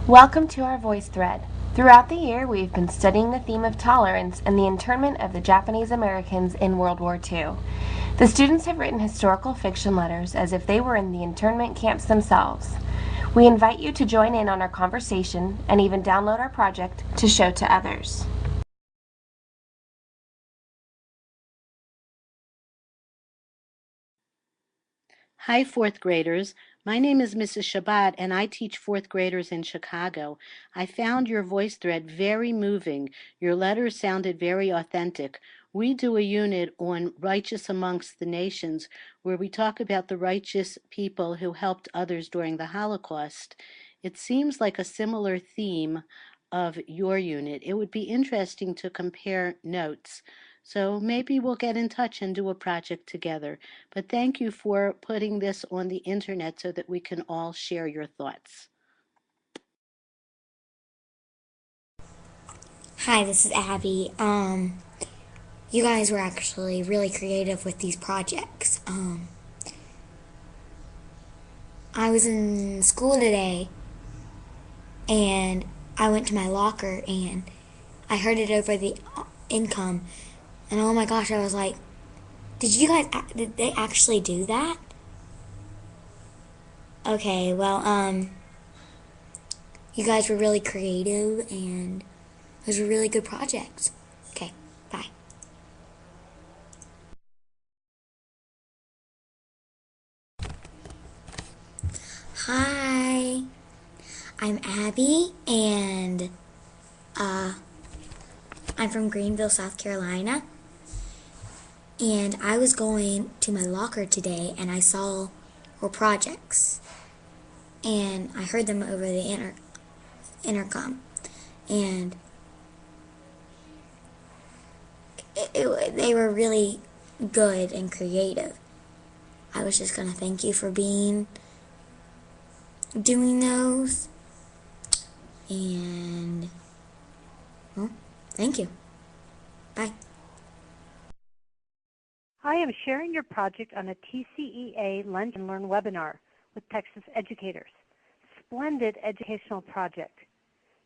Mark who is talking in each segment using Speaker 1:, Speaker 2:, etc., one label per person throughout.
Speaker 1: Welcome to our voice thread. Throughout the year, we've been studying the theme of tolerance and the internment of the Japanese Americans in World War II. The students have written historical fiction letters as if they were in the internment camps themselves. We invite you to join in on our conversation and even download our project to show to others.
Speaker 2: Hi, fourth graders. My name is Mrs. Shabbat, and I teach fourth graders in Chicago. I found your voice thread very moving. Your letters sounded very authentic. We do a unit on Righteous Amongst the Nations where we talk about the righteous people who helped others during the Holocaust. It seems like a similar theme of your unit. It would be interesting to compare notes. So maybe we'll get in touch and do a project together. But thank you for putting this on the internet so that we can all share your thoughts.
Speaker 3: Hi, this is Abby. You guys were actually really creative with these projects. I was in school today and I went to my locker and I heard it over the income, and oh my gosh, I was like, did they actually do that? Okay, well, you guys were really creative and those were really good projects. Okay, bye. Hi, I'm Abby, and I'm from Greenville, South Carolina. And I was going to my locker today, and I saw her projects, and I heard them over the intercom, and they were really good and creative. I was just gonna thank you for doing those, and well, thank you. Bye.
Speaker 4: I am sharing your project on a TCEA Lunch and Learn webinar with Texas educators. Splendid educational project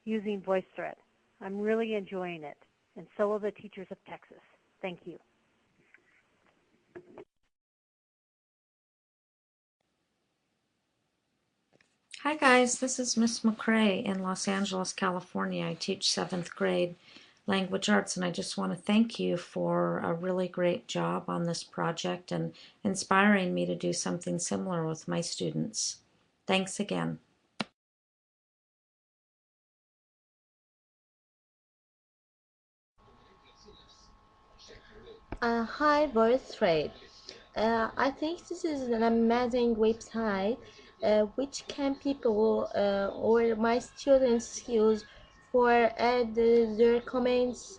Speaker 4: using VoiceThread. I'm really enjoying it, and so will the teachers of Texas. Thank you.
Speaker 5: Hi guys, this is Miss McCrae in Los Angeles, California. I teach 7th grade language arts, and I just want to thank you for a really great job on this project and inspiring me to do something similar with my students. Thanks again.
Speaker 6: Hi, Voice Trade. I think this is an amazing website which can people or my students use for add their comments.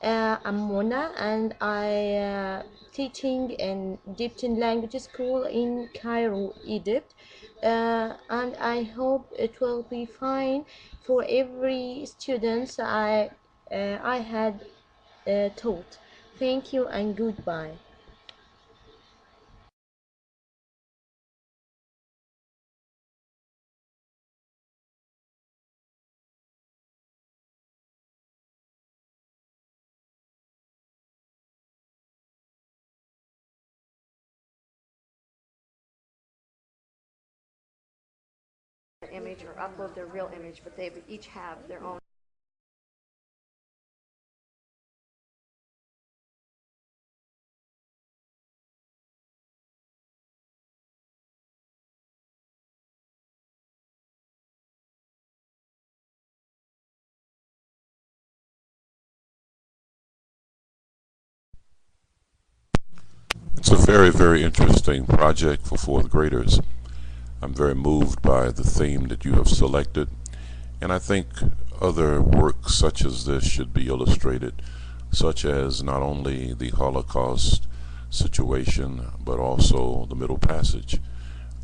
Speaker 6: I'm Mona and I teaching in Egyptian language school in Cairo, Egypt. And I hope it will be fine for every student I had taught. Thank you and goodbye.
Speaker 7: Image or upload their real image, but they each have their own.
Speaker 8: It's a very, very interesting project for fourth graders. I'm very moved by the theme that you have selected, and I think other works such as this should be illustrated, such as not only the Holocaust situation, but also the Middle Passage.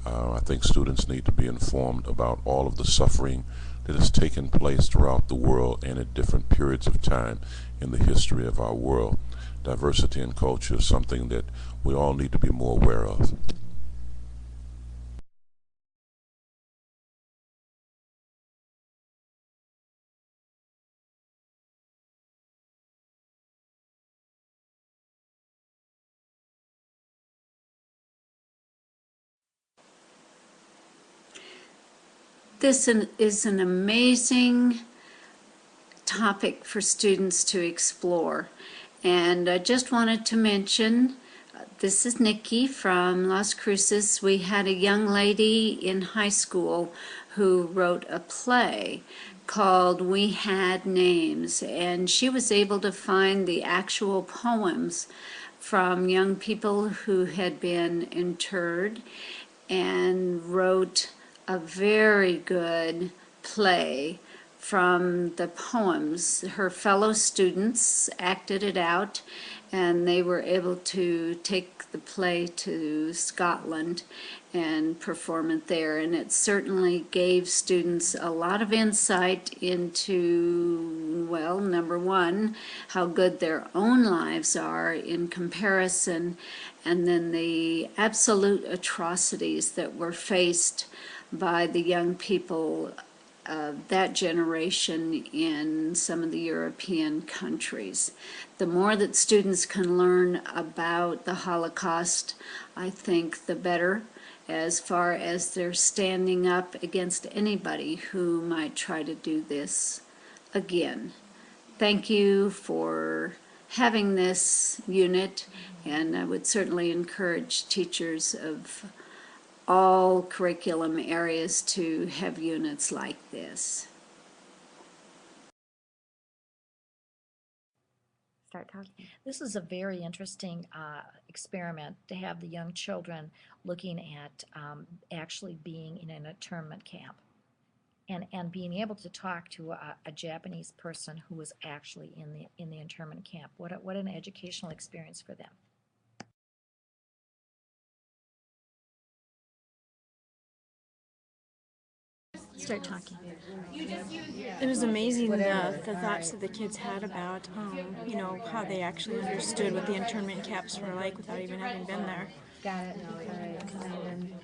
Speaker 8: I think students need to be informed about all of the suffering that has taken place throughout the world and at different periods of time in the history of our world. Diversity in culture is something that we all need to be more aware of.
Speaker 9: This is an amazing topic for students to explore. And I just wanted to mention, this is Nikki from Las Cruces. We had a young lady in high school who wrote a play called We Had Names, and she was able to find the actual poems from young people who had been interred and wrote a very good play from the poems. Her fellow students acted it out, and they were able to take the play to Scotland and perform it there. And it certainly gave students a lot of insight into, well, number one, how good their own lives are in comparison, and then the absolute atrocities that were faced by the young people of that generation in some of the European countries. The more that students can learn about the Holocaust, I think the better, as far as they're standing up against anybody who might try to do this again. Thank you for having this unit, and I would certainly encourage teachers of all curriculum areas to have units like this.
Speaker 10: Start talking. This is a very interesting experiment to have the young children looking at actually being in an internment camp and being able to talk to a Japanese person who was actually in the internment camp. What an educational experience for them. Start talking.
Speaker 11: It was amazing the thoughts that the kids had about, you know, how they actually understood what the internment camps were like without even having been there.
Speaker 10: Got it. All right.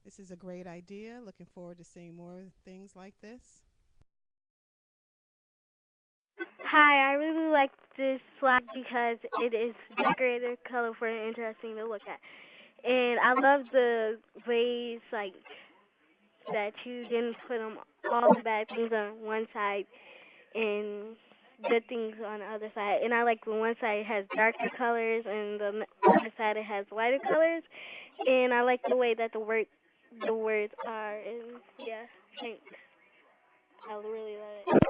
Speaker 12: This is a great idea. Looking forward to seeing more things like this.
Speaker 13: Hi, I really like this flag because it is decorated, colorful, and interesting to look at. And I love the ways like that you didn't put them all the bad things on one side and good things on the other side. And I like when one side has darker colors and the other side it has lighter colors. And I like the way that the words are. And yeah, thanks. I really love it.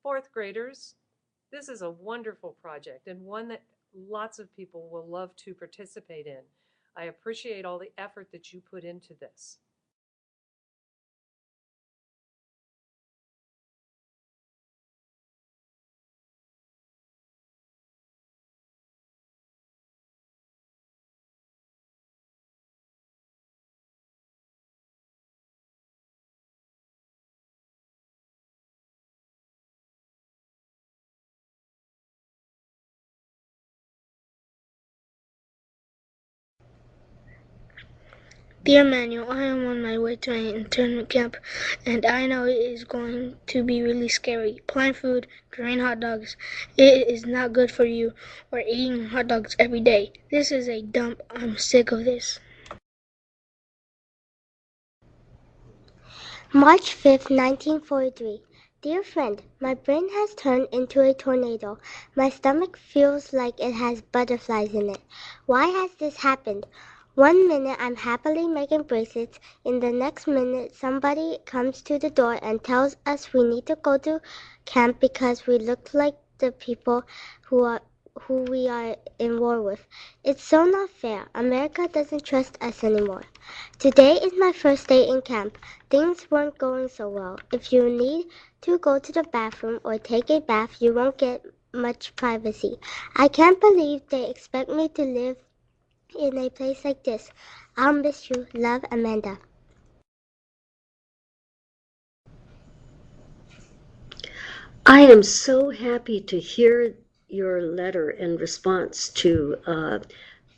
Speaker 14: Fourth graders, this is a wonderful project and one that lots of people will love to participate in. I appreciate all the effort that you put into this.
Speaker 15: Dear Manuel, I am on my way to an internment camp, and I know it is going to be really scary. Plant food, during hot dogs, it is not good for you, or eating hot dogs every day. This is a dump. I'm sick of this.
Speaker 16: March 5th, 1943. Dear friend, my brain has turned into a tornado. My stomach feels like it has butterflies in it. Why has this happened? 1 minute I'm happily making bracelets. In the next minute, somebody comes to the door and tells us we need to go to camp because we look like the people who we are in war with. It's so not fair. America doesn't trust us anymore. Today is my first day in camp. Things weren't going so well. If you need to go to the bathroom or take a bath, you won't get much privacy. I can't believe they expect me to live in a place like this. I'll miss you. Love, Amanda.
Speaker 17: I am so happy to hear your letter in response to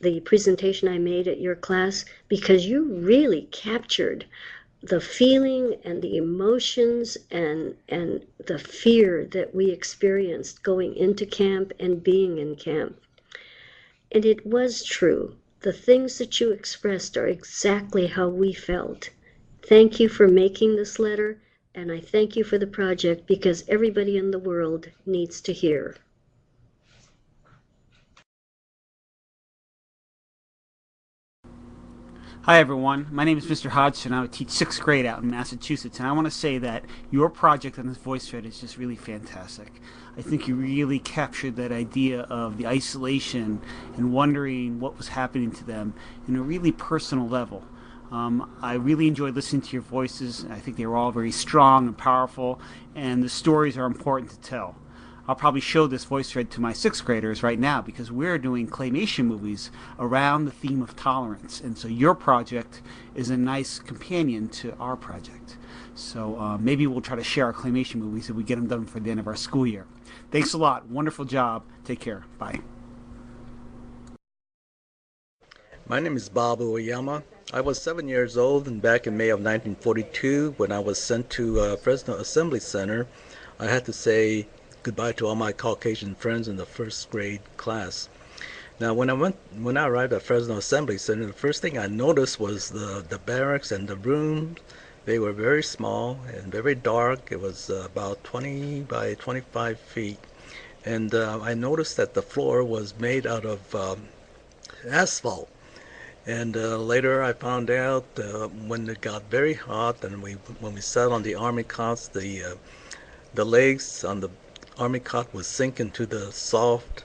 Speaker 17: the presentation I made at your class, because you really captured the feeling and the emotions and the fear that we experienced going into camp and being in camp. And it was true. The things that you expressed are exactly how we felt. Thank you for making this letter, and I thank you for the project, because everybody in the world needs to hear.
Speaker 18: Hi everyone, my name is Mr. Hodgson. I teach 6th grade out in Massachusetts, and I want to say that your project on this voice thread is just really fantastic. I think you really captured that idea of the isolation and wondering what was happening to them in a really personal level. I really enjoyed listening to your voices. I think they were all very strong and powerful, and the stories are important to tell. I'll probably show this voice thread to my 6th graders right now, because we're doing claymation movies around the theme of tolerance, and so your project is a nice companion to our project. So maybe we'll try to share our claymation movies if we get them done for the end of our school year. Thanks a lot. Wonderful job. Take care. Bye.
Speaker 19: My name is Bob Oyama. I was 7 years old, and back in May of 1942, when I was sent to Fresno Assembly Center, I had to say goodbye to all my Caucasian friends in the first grade class. Now, when I arrived at Fresno Assembly Center, the first thing I noticed was the barracks and the rooms. They were very small and very dark. It was about 20 by 25 feet. And I noticed that the floor was made out of asphalt. And later I found out when it got very hot, and when we sat on the army cots, the legs on the army cot would sink into the soft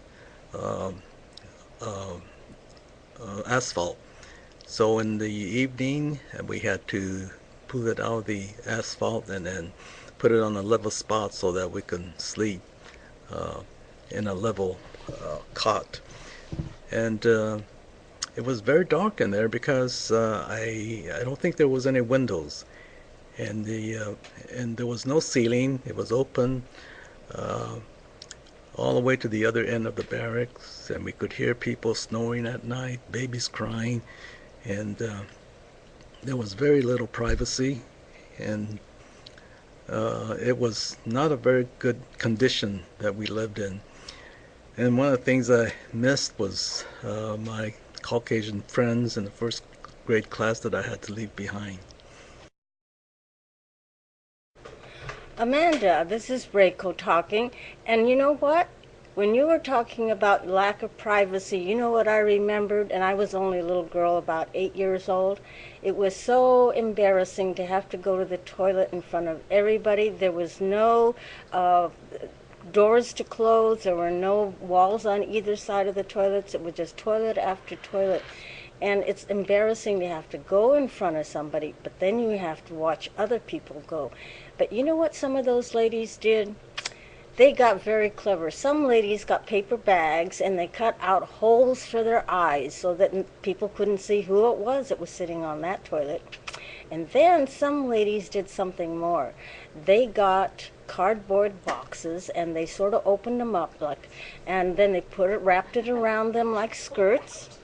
Speaker 19: asphalt. So in the evening, we had to pull it out of the asphalt and then put it on a level spot so that we could sleep in a level cot. And it was very dark in there because I don't think there was any windows, and there was no ceiling. It was open all the way to the other end of the barracks, and we could hear people snoring at night, babies crying, and there was very little privacy, and it was not a very good condition that we lived in. And one of the things I missed was my Caucasian friends in the first grade class that I had to leave behind.
Speaker 20: Amanda, this is Reiko talking, and you know what? When you were talking about lack of privacy, you know what I remembered? And I was only a little girl, about 8 years old. It was so embarrassing to have to go to the toilet in front of everybody. There was no doors to close. There were no walls on either side of the toilets. It was just toilet after toilet. And it's embarrassing to have to go in front of somebody, but then you have to watch other people go. But you know what some of those ladies did? They got very clever. Some ladies got paper bags and they cut out holes for their eyes so that people couldn't see who it was that was sitting on that toilet. And then some ladies did something more. They got cardboard boxes and they sort of opened them up and then they wrapped it around them like skirts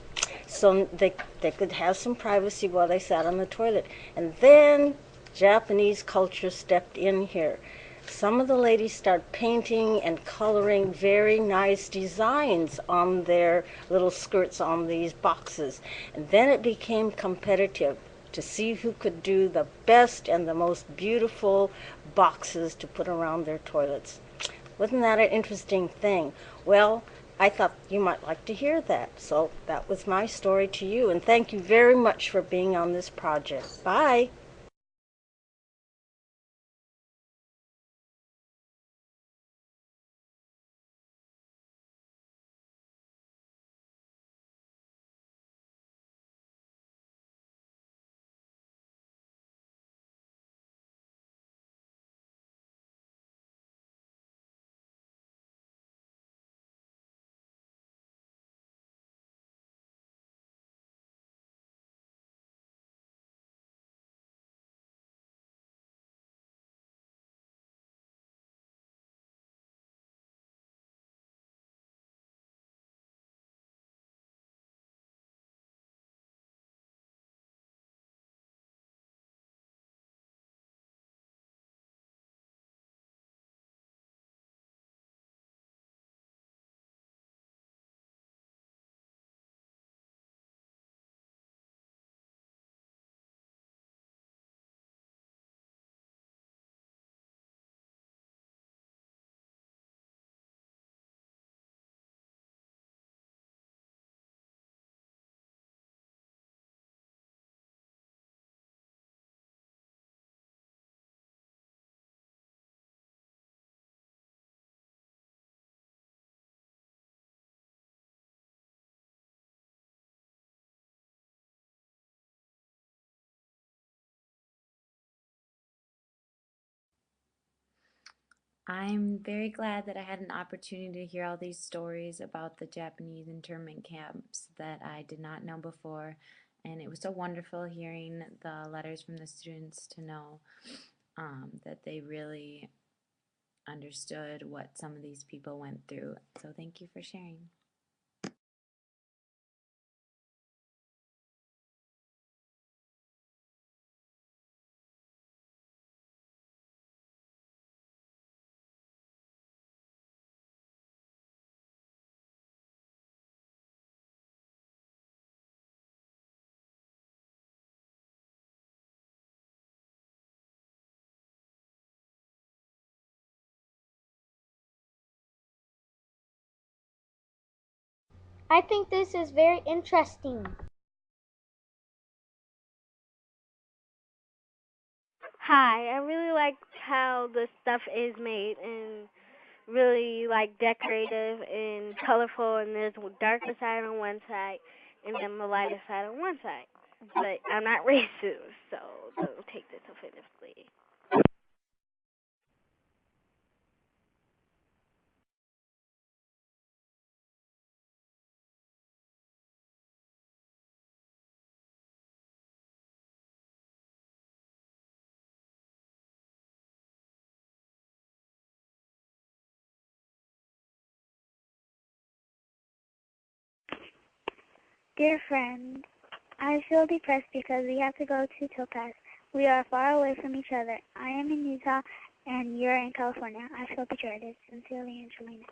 Speaker 20: so they could have some privacy while they sat on the toilet. And then Japanese culture stepped in here. Some of the ladies start painting and coloring very nice designs on their little skirts on these boxes. And then it became competitive to see who could do the best and the most beautiful boxes to put around their toilets. Wasn't that an interesting thing? Well, I thought you might like to hear that. So that was my story to you. And thank you very much for being on this project. Bye.
Speaker 21: I'm very glad that I had an opportunity to hear all these stories about the Japanese internment camps that I did not know before. And it was so wonderful hearing the letters from the students to know that they really understood what some of these people went through. So thank you for sharing.
Speaker 16: I think this is very interesting.
Speaker 13: Hi, I really like how the stuff is made and really like decorative and colorful, and there's a darker side on one side and then the lighter side on one side. But I'm not racist, so don't take this offensively.
Speaker 22: Dear friend, I feel depressed because we have to go to Topaz. We are far away from each other. I am in Utah and you're in California. I feel betrayed. Sincerely, Angelina.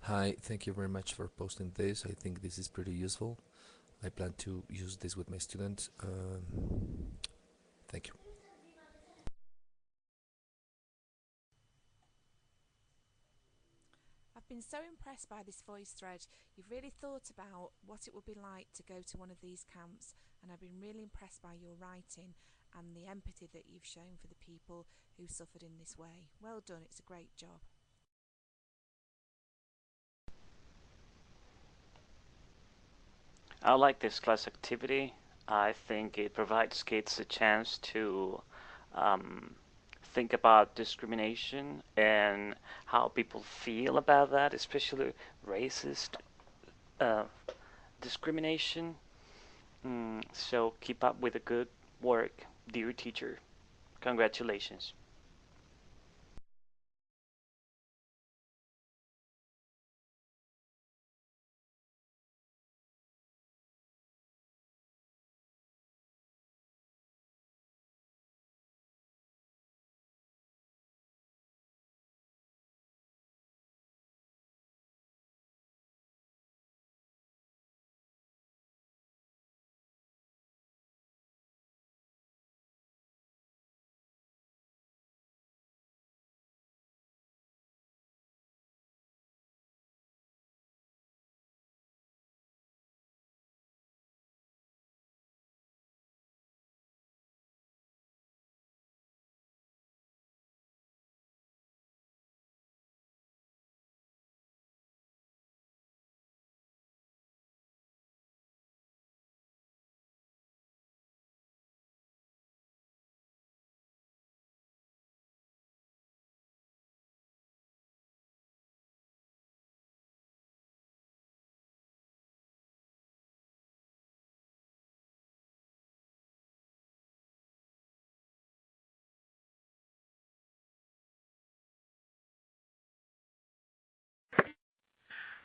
Speaker 1: Hi, thank you very much for posting this. I think this is pretty useful. I plan to use this with my students. Thank you.
Speaker 2: I've been so impressed by this voice thread. You've really thought about what it would be like to go to one of these camps, and I've been really impressed by your writing and the empathy that you've shown for the people who suffered in this way. Well done, it's a great job.
Speaker 23: I like this class activity. I think it provides kids a chance to um, think about discrimination and how people feel about that, especially racist uh, discrimination. So keep up with the good work, dear teacher. Congratulations.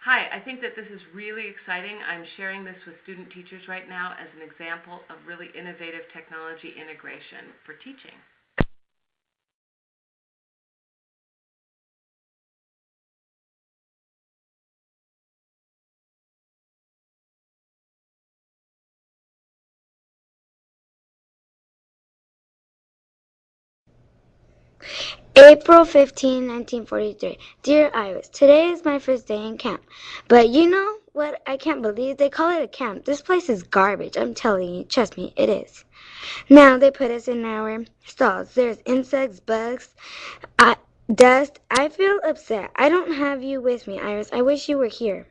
Speaker 24: Hi, I think that this is really exciting. I'm sharing this with student teachers right now as an example of really innovative technology integration for teaching.
Speaker 16: April 15, 1943. Dear Iris, today is my first day in camp. But you know what? I can't believe they call it a camp. This place is garbage. I'm telling you. Trust me, it is. Now they put us in our stalls. There's insects, bugs, dust. I feel upset. I don't have you with me, Iris. I wish you were here.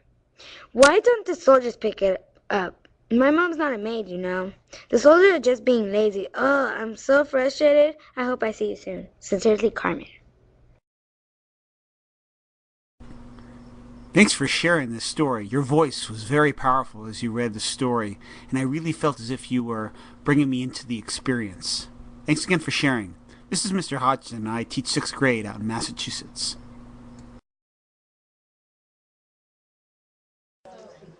Speaker 16: Why don't the soldiers pick it up? My mom's not a maid, you know. The soldiers are just being lazy. Oh, I'm so frustrated. I hope I see you soon. Sincerely, Carmen.
Speaker 18: Thanks for sharing this story. Your voice was very powerful as you read the story, and I really felt as if you were bringing me into the experience. Thanks again for sharing. This is Mr. Hodgson, and I teach 6th grade out in Massachusetts.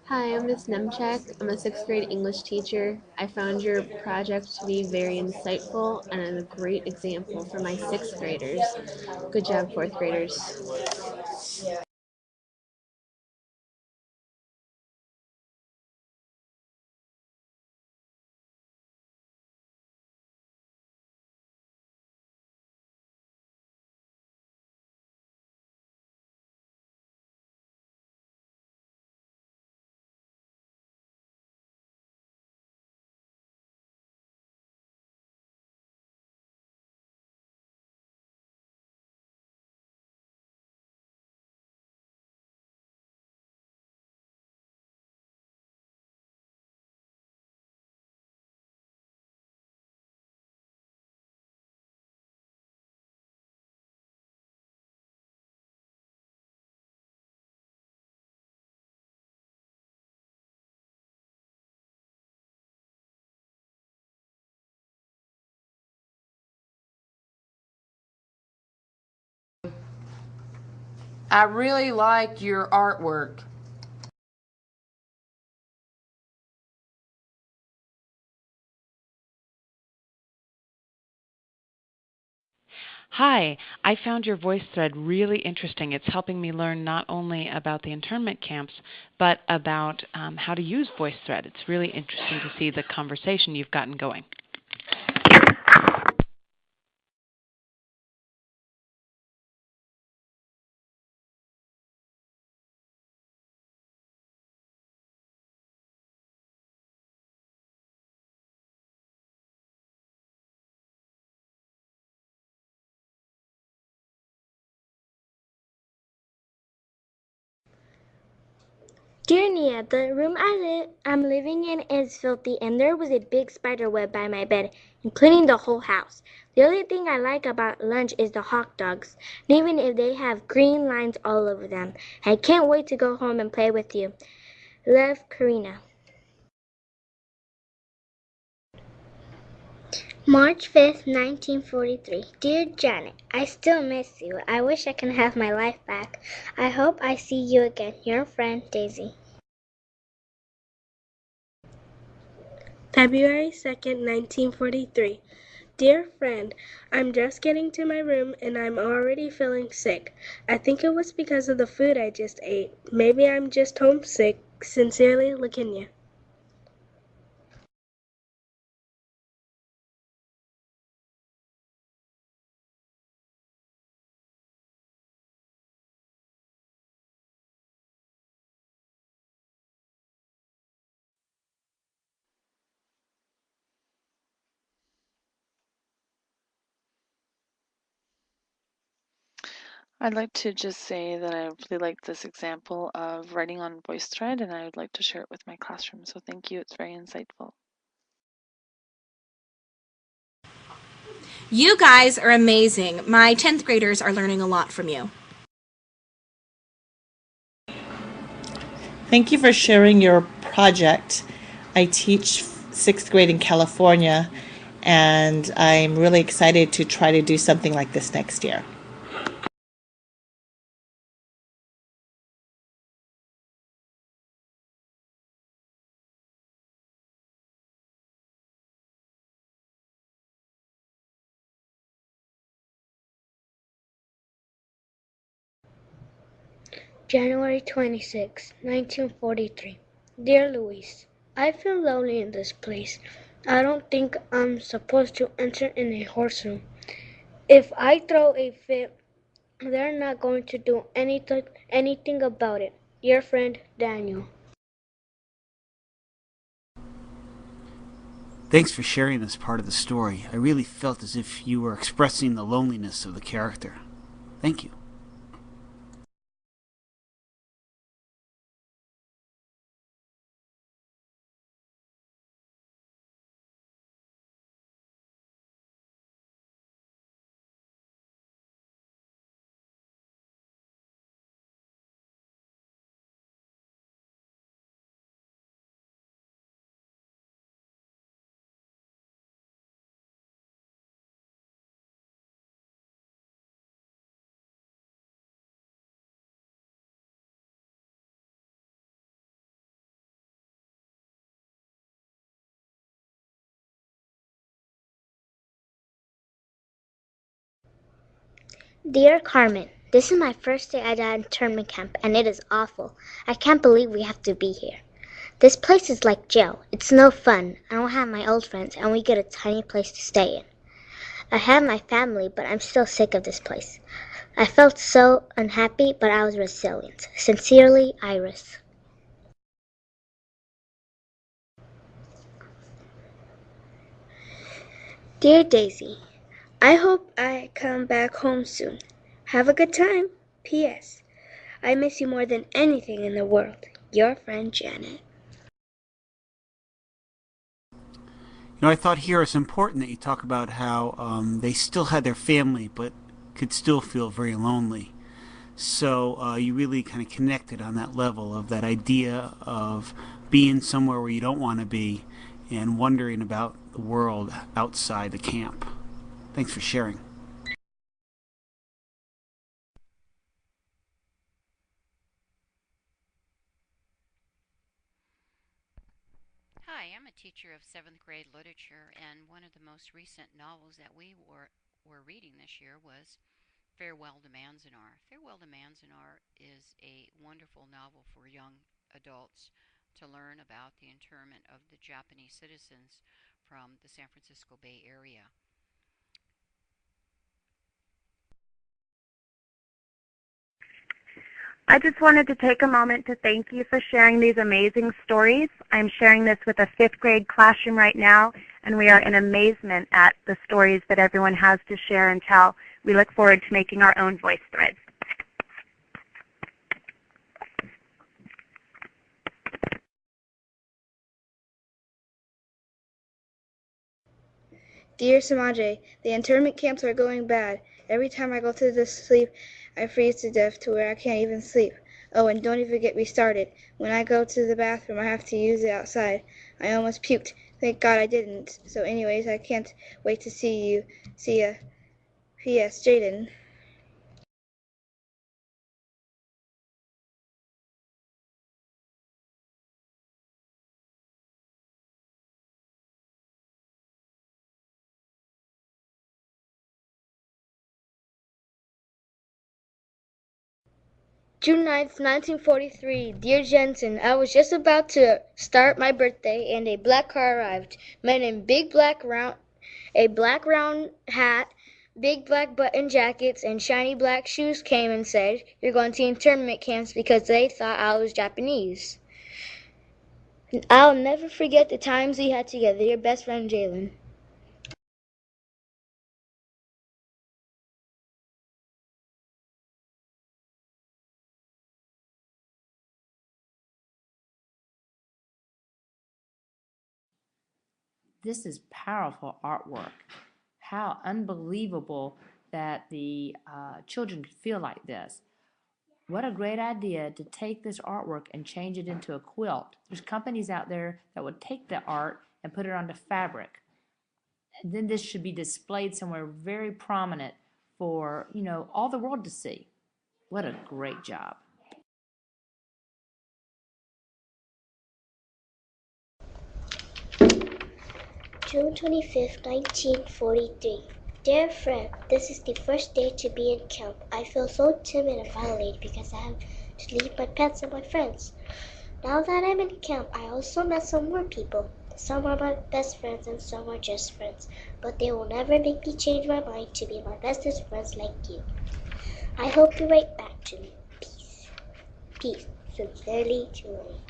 Speaker 25: Hi, I'm Miss Nemchak. I'm a 6th grade English teacher. I found your project to be very insightful and a great example for my 6th graders. Good job, 4th graders.
Speaker 26: I really liked your artwork.
Speaker 3: Hi, I found your voice thread really interesting. It's helping me learn not only about the internment camps, but about how to use VoiceThread. It's really interesting to see the conversation you've gotten going.
Speaker 16: Dear Nia, the room I'm living in is filthy, and there was a big spider web by my bed, including the whole house. The only thing I like about lunch is the hot dogs, even if they have green lines all over them. I can't wait to go home and play with you. Love, Karina. March 5th, 1943. Dear Janet, I still miss you. I wish I can have my life back. I hope I see you again. Your friend, Daisy.
Speaker 4: February 2nd, 1943. Dear friend, I'm just getting to my room and I'm already feeling sick. I think it was because of the food I just ate. Maybe I'm just homesick. Sincerely, Lakinya.
Speaker 5: I'd like to just say that I really like this example of writing on VoiceThread, and I would like to share it with my classroom. So thank you. It's very insightful.
Speaker 6: You guys are amazing. My 10th graders are learning a lot from you.
Speaker 7: Thank you for sharing your project. I teach 6th grade in California, and I'm really excited to try to do something like this next year.
Speaker 15: January 26, 1943. Dear Louise, I feel lonely in this place. I don't think I'm supposed to enter in a horse room. If I throw a fit, they're not going to do anything about it. Your friend, Daniel.
Speaker 18: Thanks for sharing this part of the story. I really felt as if you were expressing the loneliness of the character. Thank you.
Speaker 16: Dear Carmen, this is my first day at an internment camp, and it is awful. I can't believe we have to be here. This place is like jail. It's no fun. I don't have my old friends, and we get a tiny place to stay in. I have my family, but I'm still sick of this place. I felt so unhappy, but I was resilient. Sincerely, Iris.
Speaker 4: Dear Daisy, I hope I come back home soon. Have a good time. P.S. I miss you more than anything in the world. Your friend, Janet.
Speaker 18: I thought here it's important that you talk about how they still had their family, but could still feel very lonely. So you really kind of connected on that level of that idea of being somewhere where you don't want to be and wondering about the world outside the camp. Thanks for sharing.
Speaker 8: Hi, I'm a teacher of 7th grade literature, and one of the most recent novels that we were reading this year was Farewell to Manzanar. Farewell to Manzanar is a wonderful novel for young adults to learn about the internment of the Japanese citizens from the San Francisco Bay Area.
Speaker 9: I just wanted to take a moment to thank you for sharing these amazing stories. I'm sharing this with a 5th grade classroom right now, and we are in amazement at the stories that everyone has to share and tell. We look forward to making our own voice threads.
Speaker 10: Dear Samaje, the internment camps are going bad. Every time I go to sleep, I freeze to death to where I can't even sleep. Oh, and don't even get me started. When I go to the bathroom, I have to use it outside. I almost puked. Thank God I didn't. So anyways, I can't wait to see you. See ya. P.S. Jaden.
Speaker 15: June 9th, 1943. Dear Jensen, I was just about to start my birthday and a black car arrived. Men in a black round hat, big black button jackets, and shiny black shoes came and said, "You're going to internment camps," because they thought I was Japanese. I'll never forget the times we had together. Your best friend, Jalen.
Speaker 11: This is powerful artwork. How unbelievable that the children could feel like this. What a great idea to take this artwork and change it into a quilt. There's companies out there that would take the art and put it onto fabric. And then this should be displayed somewhere very prominent for, all the world to see. What a great job.
Speaker 16: June 25th, 1943. Dear friend, this is the first day to be in camp. I feel so timid and violated because I have to leave my pets and my friends. Now that I'm in camp, I also met some more people. Some are my best friends and some are just friends, but they will never make me change my mind to be my bestest friends like you. I hope you write back to me. Peace. Peace. Sincerely, Julie.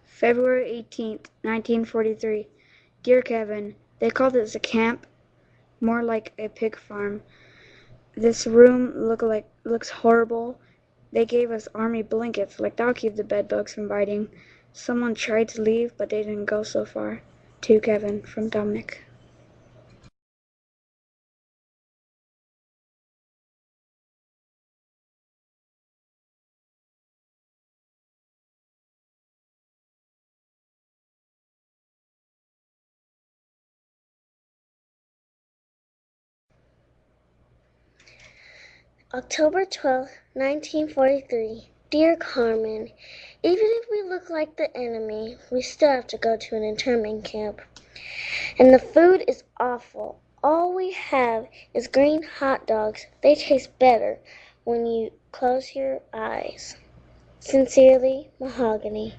Speaker 10: February 18th, 1943. Dear Kevin, they call this a camp, more like a pig farm. This room looks horrible. They gave us army blankets, like that'll keep the bed bugs from biting. Someone tried to leave, but they didn't go so far. To Kevin, from Dominic.
Speaker 16: October 12th, 1943. Dear Carmen, even if we look like the enemy, we still have to go to an internment camp. And the food is awful. All we have is green hot dogs. They taste better when you close your eyes. Sincerely, Mahogany.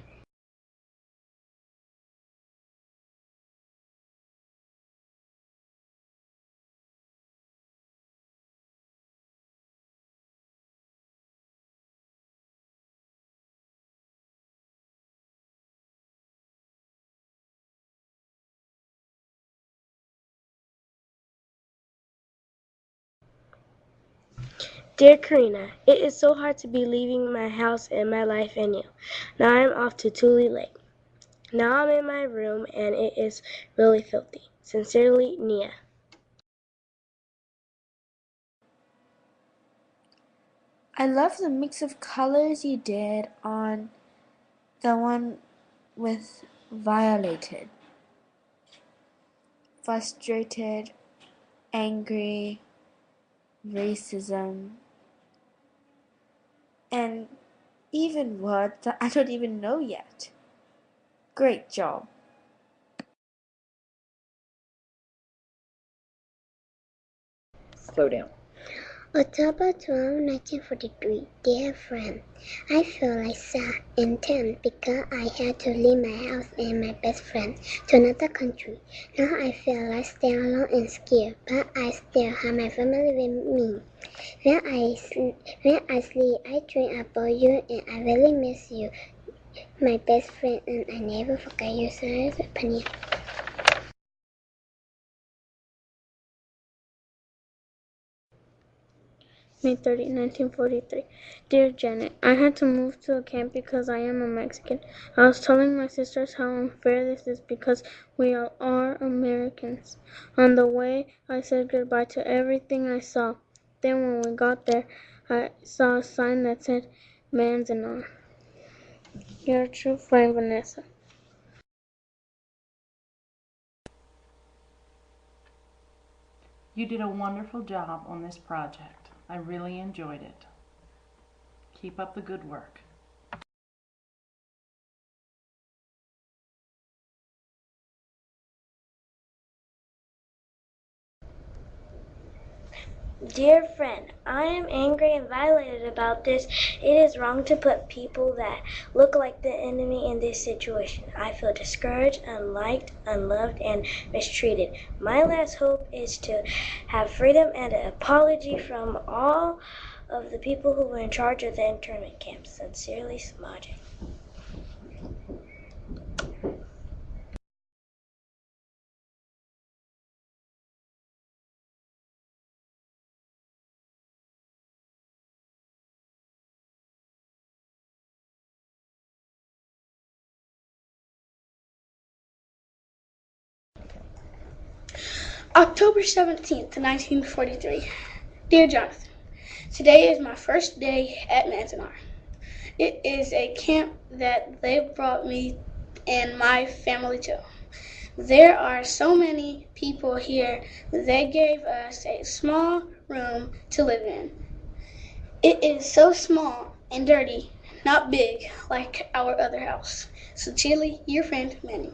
Speaker 15: Dear Karina, it is so hard to be leaving my house and my life and you. Now I'm off to Tule Lake. Now I'm in my room and it is really filthy. Sincerely, Nia.
Speaker 12: I love the mix of colors you did on the one with violated, frustrated, angry, racism, and even words that I don't even know yet. Great job.
Speaker 14: Slow down.
Speaker 16: October 12, 1943. Dear friend, I feel like sad and tense because I had to leave my house and my best friend to another country. Now I feel like staying alone and scared, but I still have my family with me. When I sleep, I dream about you and I really miss you, my best friend, and I never forget you. Serious opinion.
Speaker 17: May 30, 1943. Dear Janet, I had to move to a camp because I am a Mexican. I was telling my sisters how unfair this is because we all are Americans. On the way, I said goodbye to everything I saw. Then when we got there, I saw a sign that said Manzanar. Your true friend, Vanessa.
Speaker 19: You did a wonderful job on this project. I really enjoyed it. Keep up the good work.
Speaker 15: Dear friend, I am angry and violated about this. It is wrong to put people that look like the enemy in this situation. I feel discouraged, unliked, unloved, and mistreated. My last hope is to have freedom and an apology from all of the people who were in charge of the internment camps. Sincerely, Samaji.
Speaker 20: October 17th, 1943. Dear Jonathan, today is my first day at Manzanar. It is a camp that they brought me and my family to. There are so many people here. They gave us a small room to live in. It is so small and dirty, not big like our other house. Sincerely, your friend, Manny.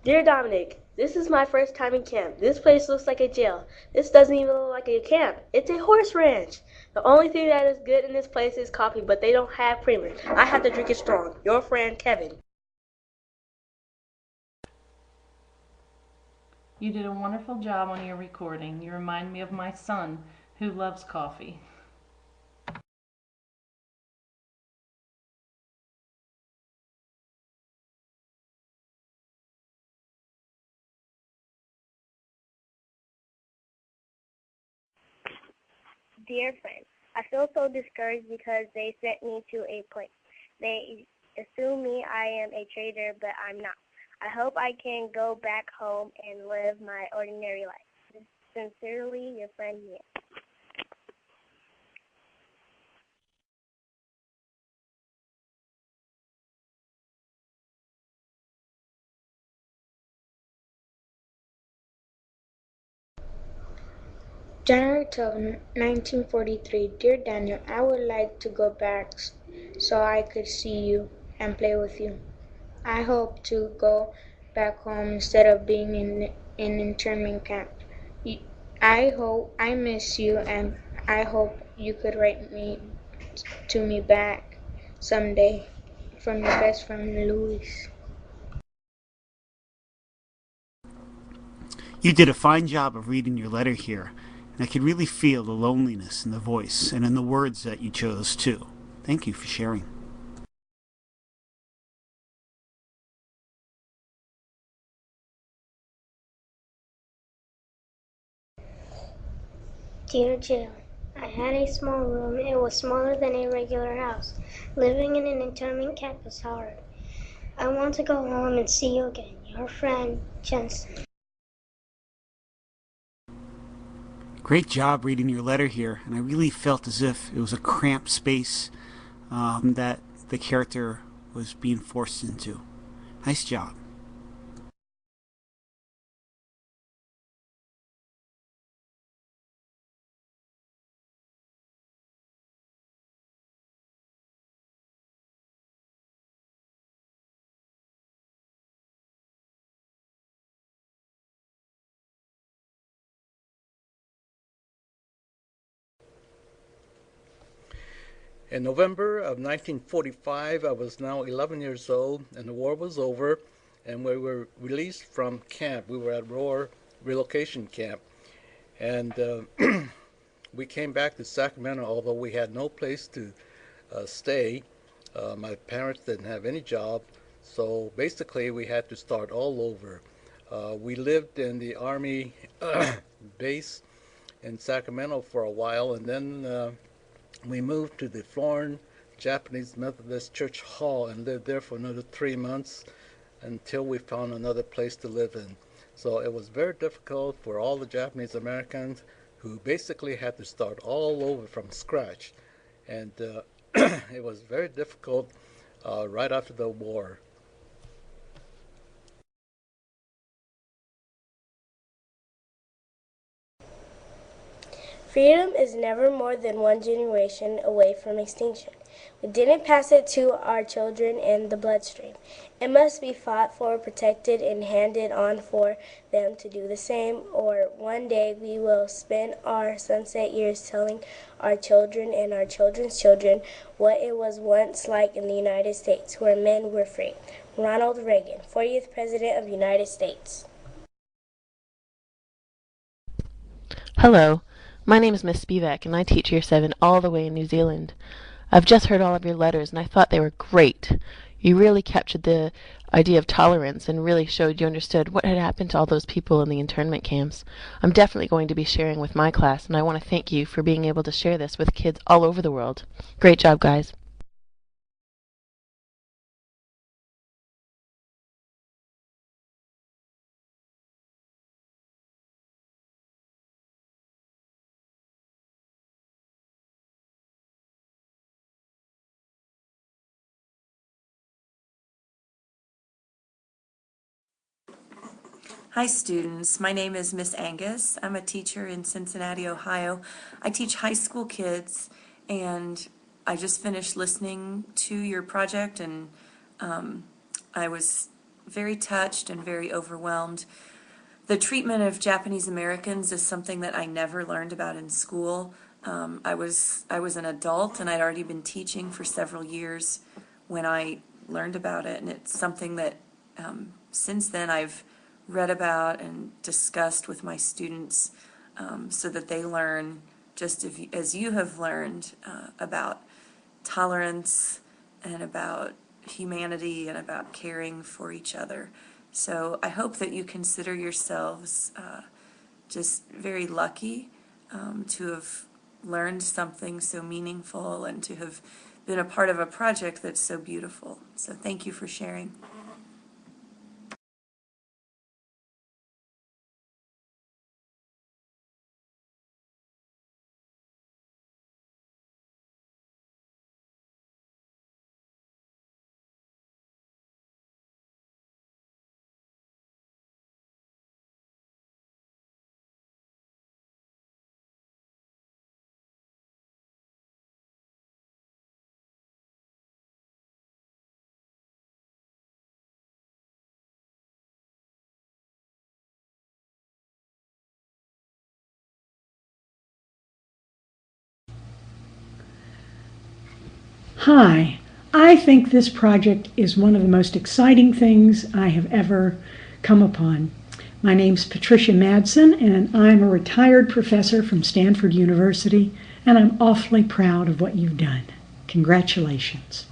Speaker 21: Dear Dominic, this is my first time in camp. This place looks like a jail. This doesn't even look like a camp. It's a horse ranch. The only thing that is good in this place is coffee, but they don't have creamer. I have to drink it strong. Your friend, Kevin.
Speaker 19: You did a wonderful job on your recording. You remind me of my son, who loves coffee.
Speaker 22: Dear friend, I feel so discouraged because they sent me to a place. They assume me I am a traitor, but I'm not. I hope I can go back home and live my ordinary life. Sincerely, your friend Mia.
Speaker 17: January 12, 1943. Dear Daniel, I would like to go back so I could see you and play with you. I hope to go back home instead of being in internment camp. I miss you and I hope you could write to me back someday. From your best friend, Luis.
Speaker 18: You did a fine job of reading your letter here, and I could really feel the loneliness in the voice and in the words that you chose, too. Thank you for sharing.
Speaker 16: Dear Jill, I had a small room. It was smaller than a regular house. Living in an internment camp was hard. I want to go home and see you again. Your friend, Jensen.
Speaker 18: Great job reading your letter here, and I really felt as if it was a cramped space that the character was being forced into. Nice job.
Speaker 1: In November of 1945, I was now 11 years old, and the war was over, and we were released from camp. We were at Roar Relocation Camp, and we came back to Sacramento, although we had no place to stay. My parents didn't have any job, so basically we had to start all over. We lived in the Army base in Sacramento for a while, and then we moved to the Florin Japanese Methodist Church Hall and lived there for another 3 months until we found another place to live in. So it was very difficult for all the Japanese Americans who basically had to start all over from scratch. And it was very difficult right after the war.
Speaker 21: Freedom is never more than one generation away from extinction. We didn't pass it to our children in the bloodstream. It must be fought for, protected, and handed on for them to do the same, or one day we will spend our sunset years telling our children and our children's children what it was once like in the United States, where men were free. Ronald Reagan, 40th President of the United States.
Speaker 2: Hello, my name is Miss Spivak, and I teach Year 7 all the way in New Zealand. I've just heard all of your letters, and I thought they were great. You really captured the idea of tolerance and really showed you understood what had happened to all those people in the internment camps. I'm definitely going to be sharing with my class, and I want to thank you for being able to share this with kids all over the world. Great job, guys.
Speaker 13: Hi students, my name is Miss Angus. I'm a teacher in Cincinnati, Ohio. I teach high school kids, and I just finished listening to your project, and I was very touched and very overwhelmed. The treatment of Japanese Americans is something that I never learned about in school. I was an adult, and I'd already been teaching for several years when I learned about it, and it's something that since then I've read about and discussed with my students so that they learn, just as you have learned, about tolerance and about humanity and about caring for each other. So I hope that you consider yourselves just very lucky to have learned something so meaningful and to have been a part of a project that's so beautiful. So thank you for sharing.
Speaker 23: Hi, I think this project is one of the most exciting things I have ever come upon. My name's Patricia Madsen, and I'm a retired professor from Stanford University, and I'm awfully proud of what you've done. Congratulations.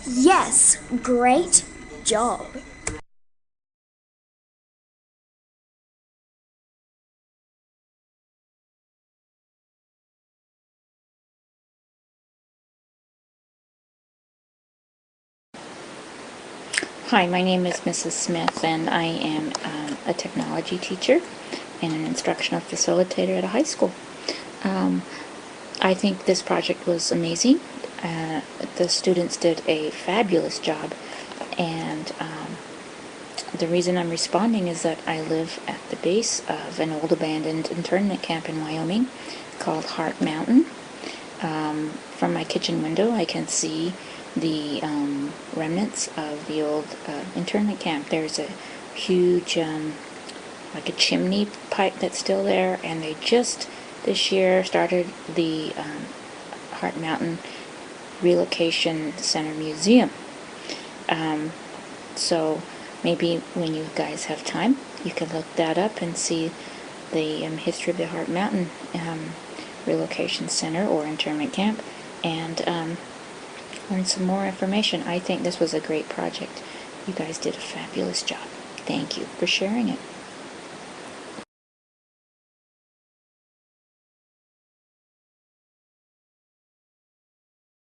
Speaker 12: Yes, great job.
Speaker 3: Hi, my name is Mrs. Smith, and I am a technology teacher and an instructional facilitator at a high school. I think this project was amazing. The students did a fabulous job, and the reason I'm responding is that I live at the base of an old abandoned internment camp in Wyoming called Heart Mountain. From my kitchen window, I can see the remnants of the old internment camp. There's a huge, like a chimney pipe that's still there, and they just this year started the Heart Mountain Relocation Center Museum. So maybe when you guys have time, you can look that up and see the history of the Heart Mountain Relocation Center or Internment Camp, and learn some more information. I think this was a great project. You guys did a fabulous job. Thank you for sharing it.